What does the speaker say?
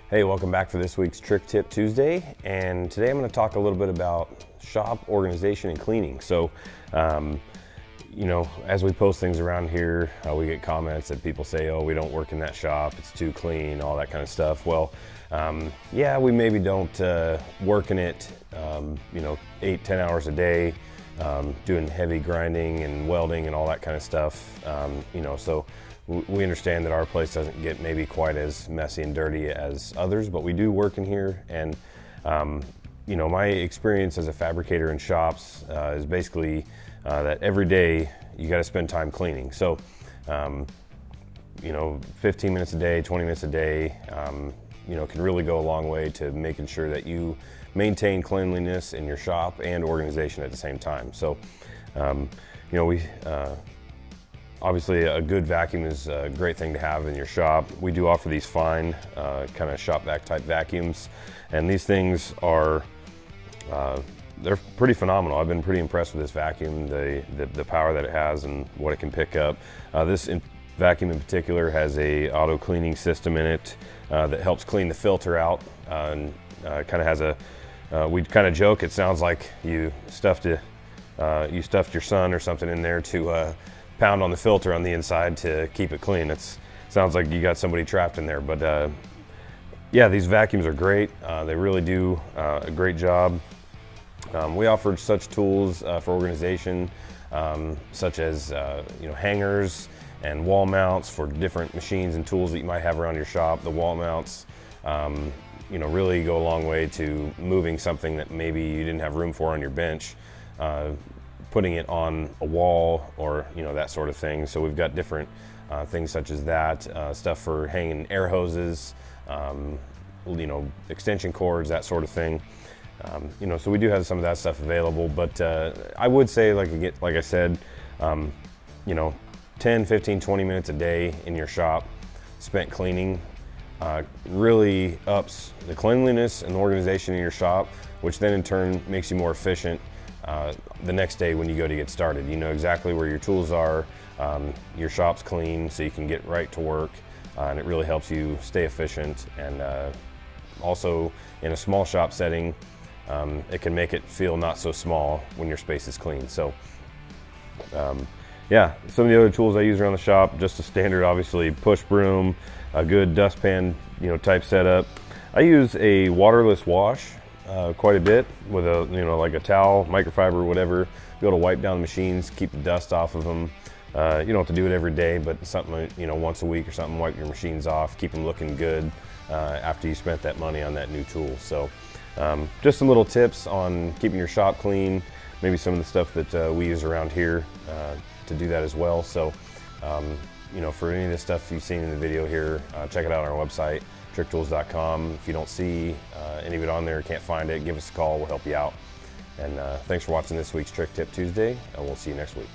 Hey, welcome back for this week's Trick Tip Tuesday, and today I'm going to talk a little bit about shop organization and cleaning. So, you know, as we post things around here, we get comments that people say, oh, we don't work in that shop, it's too clean, all that kind of stuff. Well, yeah, we maybe don't work in it, 8-10 hours a day, doing heavy grinding and welding and all that kind of stuff, so we understand that our place doesn't get maybe quite as messy and dirty as others, but we do work in here. And my experience as a fabricator in shops is basically that every day you got to spend time cleaning. So 15 minutes a day, 20 minutes a day, can really go a long way to making sure that you maintain cleanliness in your shop and organization at the same time. So obviously, a good vacuum is a great thing to have in your shop. We do offer these fine kind of shop vac type vacuums, and these things are they're pretty phenomenal. I've been pretty impressed with this vacuum, the power that it has and what it can pick up. This vacuum in particular has a auto cleaning system in it that helps clean the filter out, and kind of has a we kind of joke, it sounds like you stuffed your son or something in there to pound on the filter on the inside to keep it clean. It sounds like you got somebody trapped in there, but yeah, these vacuums are great. They really do a great job. We offer such tools for organization, such as hangers and wall mounts for different machines and tools that you might have around your shop. The wall mounts really go a long way to moving something that maybe you didn't have room for on your bench, putting it on a wall, or that sort of thing. So we've got different things such as that, stuff for hanging air hoses, extension cords, that sort of thing. So we do have some of that stuff available, but I would say, like I said, 10, 15, 20 minutes a day in your shop spent cleaning really ups the cleanliness and organization in your shop, which then in turn makes you more efficient the next day when you go to get started. You know exactly where your tools are, your shop's clean, so you can get right to work, and it really helps you stay efficient. And also in a small shop setting, it can make it feel not so small when your space is clean. So yeah, some of the other tools I use around the shop, just a standard, obviously, push broom, a good dustpan type setup. I use a waterless wash quite a bit with a like a towel, microfiber, whatever. Be able to wipe down the machines, keep the dust off of them. You don't have to do it every day, but something once a week or something, wipe your machines off, keep them looking good after you spent that money on that new tool. So just some little tips on keeping your shop clean, maybe some of the stuff that we use around here to do that as well. So for any of the stuff you've seen in the video here, check it out on our website, Trick-Tools.com. If you don't see any of it on there, can't find it, give us a call, we'll help you out. And thanks for watching this week's Trick Tip Tuesday, and we'll see you next week.